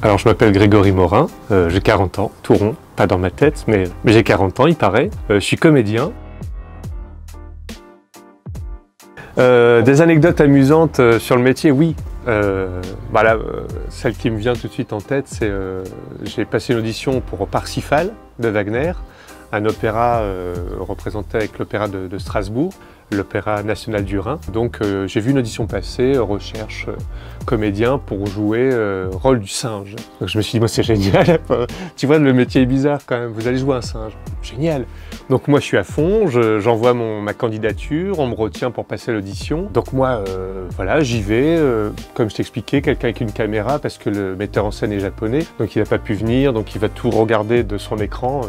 Alors je m'appelle Grégory Morin, j'ai 40 ans, tout rond, pas dans ma tête, mais j'ai 40 ans, il paraît. Je suis comédien. Des anecdotes amusantes sur le métier, oui. Celle qui me vient tout de suite en tête, c'est j'ai passé une audition pour Parsifal de Wagner, un opéra représenté avec l'opéra de Strasbourg, l'Opéra National du Rhin. Donc j'ai vu une audition passer, recherche comédien pour jouer rôle du singe. Donc je me suis dit, moi c'est génial, tu vois le métier est bizarre quand même, vous allez jouer un singe, génial. Donc moi je suis à fond, j'envoie ma candidature, on me retient pour passer l'audition. Donc moi voilà, j'y vais, comme je t'expliquais, quelqu'un avec une caméra parce que le metteur en scène est japonais, donc il n'a pas pu venir, donc il va tout regarder de son écran.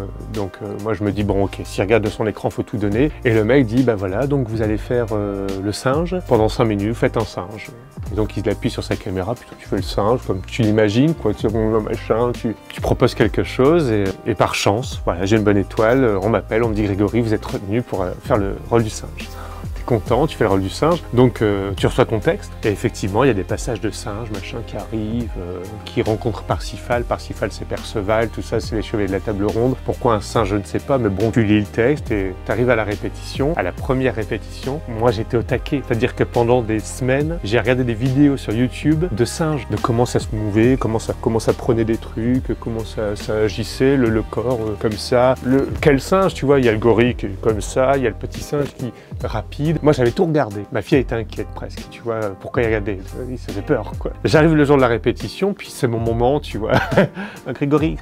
Moi je me dis bon ok, s'il regarde de son écran, faut tout donner. Et le mec dit bah voilà, donc vous allez faire le singe pendant 5 minutes, vous faites un singe. Et donc il appuie sur sa caméra, puis tu fais le singe comme tu l'imagines, quoi, tu bon, machin, tu proposes quelque chose et par chance, voilà, j'ai une bonne étoile, on m'appelle, on me dit Grégory, vous êtes retenu pour faire le rôle du singe. Content, tu fais le rôle du singe, donc tu reçois ton texte, et effectivement il y a des passages de singe, machin, qui arrivent, qui rencontrent Parsifal. Parsifal c'est Perceval, tout ça c'est les chevaliers de la table ronde. Pourquoi un singe, je ne sais pas, mais bon, tu lis le texte et tu arrives à la répétition. À la première répétition, moi j'étais au taquet, c'est-à-dire que pendant des semaines, j'ai regardé des vidéos sur YouTube de singes, de comment ça se mouvait, comment ça prenait des trucs, comment ça agissait, le corps comme ça. Quel singe, tu vois, il y a le gorille qui est comme ça, il y a le petit singe qui est rapide. Moi, j'avais tout regardé. Ma fille était inquiète presque, tu vois. Pourquoi il regardait? Ça fait peur, quoi. J'arrive le jour de la répétition, puis c'est mon moment, tu vois. Grégory.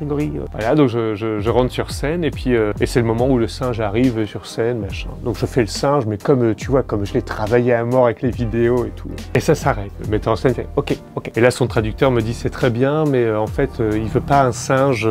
Voilà, donc je rentre sur scène, et puis et c'est le moment où le singe arrive sur scène, machin. Donc je fais le singe, mais comme, tu vois, comme je l'ai travaillé à mort avec les vidéos et tout. Et ça s'arrête. Le metteur en scène fait OK. Et là, son traducteur me dit c'est très bien, mais en fait, il veut pas un singe,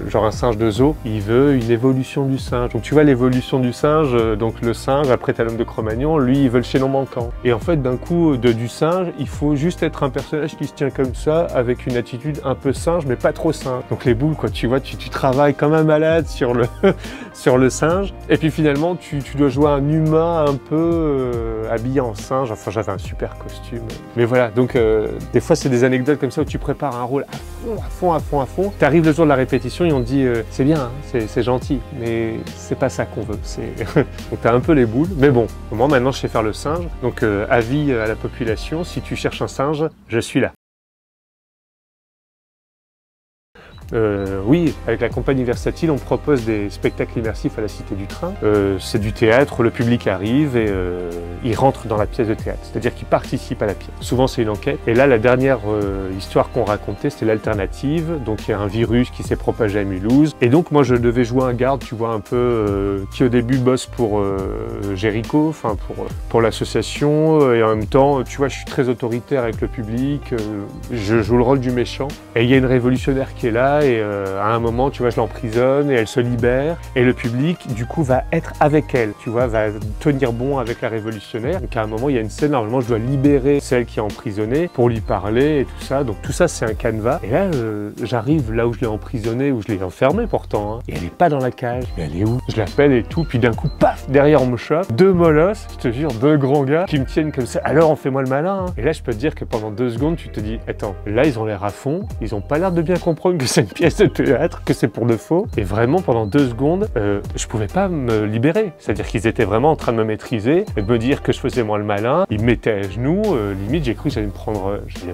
genre un singe de zoo. Il veut une évolution du singe. Donc tu vois l'évolution du singe, donc le singe, après t'as l'homme de Cro-Magnon, lui il veut le chaînon manquant. Et en fait d'un coup du singe, il faut juste être un personnage qui se tient comme ça, avec une attitude un peu singe mais pas trop singe. Donc les boules quoi, tu vois, tu travailles comme un malade sur le, sur le singe, et puis finalement tu dois jouer un humain un peu habillé en singe. Enfin j'avais un super costume. Mais voilà, donc des fois c'est des anecdotes comme ça où tu prépares un rôle à fond. T'arrives le jour de la répétition et on te dit c'est bien, hein, c'est gentil, mais c'est pas ça qu'on veut. Donc t'as un peu les boules, mais bon, moi maintenant je sais faire le singe, donc avis à la population, si tu cherches un singe, je suis là. Oui, avec la compagnie Versatile, on propose des spectacles immersifs à la Cité du Train. C'est du théâtre, le public arrive et il rentre dans la pièce de théâtre, c'est-à-dire qu'il participe à la pièce. Souvent c'est une enquête, et là la dernière histoire qu'on racontait, c'était l'alternative. Donc il y a un virus qui s'est propagé à Mulhouse, et donc moi je devais jouer un garde, tu vois, un peu qui au début bosse pour Jéricho, enfin pour l'association, et en même temps, tu vois, je suis très autoritaire avec le public, je joue le rôle du méchant, et il y a une révolutionnaire qui est là, et à un moment, tu vois, je l'emprisonne et elle se libère, et le public, du coup, va être avec elle, tu vois, va tenir bon avec la révolutionnaire. Donc à un moment, il y a une scène, normalement, je dois libérer celle qui est emprisonnée pour lui parler et tout ça. Donc tout ça, c'est un canevas. Et là, j'arrive là où je l'ai emprisonnée, où je l'ai enfermée pourtant, hein, et elle est pas dans la cage. Mais elle est où? Je l'appelle et tout, puis d'un coup, paf, derrière on me chope, 2 molosses, je te jure, 2 grands gars qui me tiennent comme ça. Alors on fait moi le malin, hein. Et là, je peux te dire que pendant 2 secondes, tu te dis, attends, là, ils ont l'air à fond, ils ont pas l'air de bien comprendre que c'est une pièce de théâtre, que c'est pour de faux. Et vraiment, pendant 2 secondes, je pouvais pas me libérer. C'est-à-dire qu'ils étaient vraiment en train de me maîtriser et de me dire que je faisais moi le malin. Ils me mettaient à genoux, limite, j'ai cru que j'allais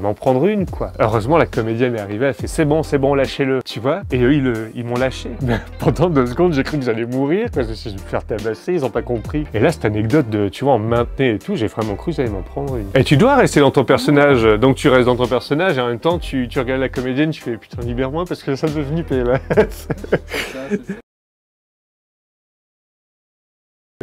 m'en prendre une, quoi. Heureusement, la comédienne est arrivée, elle fait c'est bon, lâchez-le, tu vois. Et eux, ils m'ont lâché. Pendant 2 secondes, j'ai cru que j'allais mourir, parce que je vais me faire tabasser, ils ont pas compris. Et là, cette anecdote de, tu vois, on me maintenait et tout, j'ai vraiment cru que j'allais m'en prendre une. Et tu dois rester dans ton personnage, donc tu restes dans ton personnage, et en même temps, tu regardes la comédienne, tu fais putain, libère-moi, parce que ça me fait flipper, là.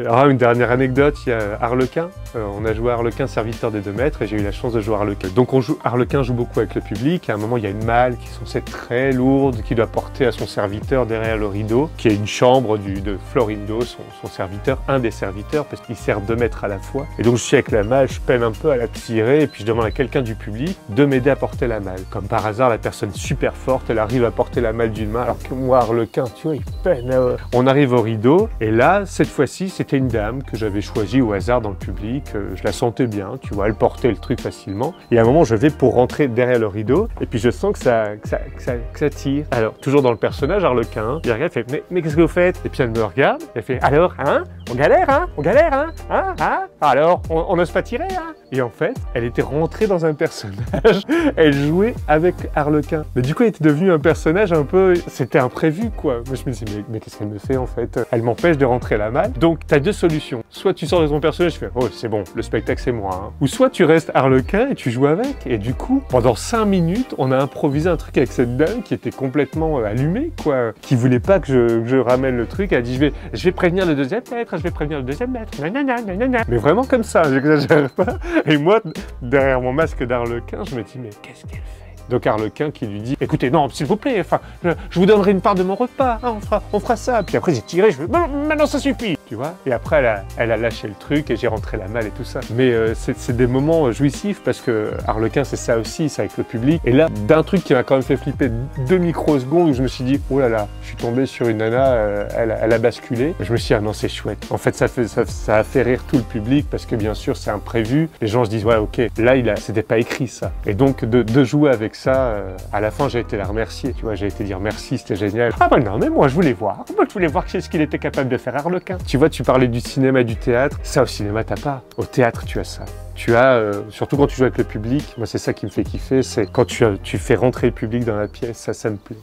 Alors, une dernière anecdote, il y a Harlequin. On a joué à Harlequin, serviteur des 2 maîtres, et j'ai eu la chance de jouer à Harlequin. Donc Harlequin joue beaucoup avec le public. À un moment, il y a une malle qui est censée être très lourde, qui doit porter à son serviteur derrière le rideau, qui est une chambre de Florindo, son serviteur, un des serviteurs, parce qu'il sert 2 maîtres à la fois. Et donc je suis avec la malle, je peine un peu à la tirer, et puis je demande à quelqu'un du public de m'aider à porter la malle. Comme par hasard, la personne super forte, elle arrive à porter la malle d'une main, alors que moi, Harlequin, tu vois, il peine. On arrive au rideau, et là, cette fois-ci, c'est c'était une dame que j'avais choisie au hasard dans le public, je la sentais bien, tu vois, elle portait le truc facilement. Et à un moment, je vais pour rentrer derrière le rideau, et puis je sens que ça tire. Alors, toujours dans le personnage, Arlequin, il regarde, elle fait mais qu'est-ce que vous faites? Et puis elle me regarde, elle fait alors, hein? On galère, hein? On galère, hein? Hein? Alors, on n'ose pas tirer, hein? Et en fait, elle était rentrée dans un personnage, elle jouait avec Arlequin. Mais du coup, elle était devenue un personnage un peu... C'était imprévu, quoi. Moi, je me disais, mais qu'est-ce qu'elle me fait, en fait? Elle m'empêche de rentrer la malle. Donc, tu as deux solutions. Soit tu sors de ton personnage, tu fais, oh, c'est bon, le spectacle, c'est moi. Hein. Ou soit tu restes Arlequin et tu joues avec. Et du coup, pendant 5 minutes, on a improvisé un truc avec cette dame qui était complètement allumée, quoi. Qui voulait pas que je ramène le truc. Elle a dit, je vais prévenir le deuxième maître, je vais prévenir le deuxième maître. Mais vraiment comme ça, j'exagère pas. Et moi, derrière mon masque d'Arlequin, je me dis, mais qu'est-ce qu'elle fait? Donc Arlequin qui lui dit, écoutez, non, s'il vous plaît, enfin, je vous donnerai une part de mon repas, hein, on fera ça. Puis après, j'ai tiré, je fais, non, maintenant ça suffit, tu vois. Et après, elle a lâché le truc et j'ai rentré la malle et tout ça. Mais c'est des moments jouissifs parce que Arlequin, c'est ça aussi, c'est avec le public. Et là, d'un truc qui m'a quand même fait flipper 2 microsecondes où je me suis dit, oh là là, je suis tombé sur une nana, elle a basculé. Je me suis dit, ah non, c'est chouette. En fait, ça a fait rire tout le public parce que bien sûr, c'est imprévu. Les gens se disent, ouais, ok, là, c'était pas écrit ça. Et donc, de jouer avec ça, à la fin, j'ai été la remercier, tu vois, j'ai été dire merci, c'était génial. Ah bah non, mais moi, je voulais voir ce qu'il était capable de faire, Arlequin. Tu vois, tu parlais du cinéma et du théâtre. Ça, au cinéma, t'as pas. Au théâtre, tu as ça. Tu as, surtout quand tu joues avec le public, moi, c'est ça qui me fait kiffer, c'est quand tu fais rentrer le public dans la pièce, ça me plaît.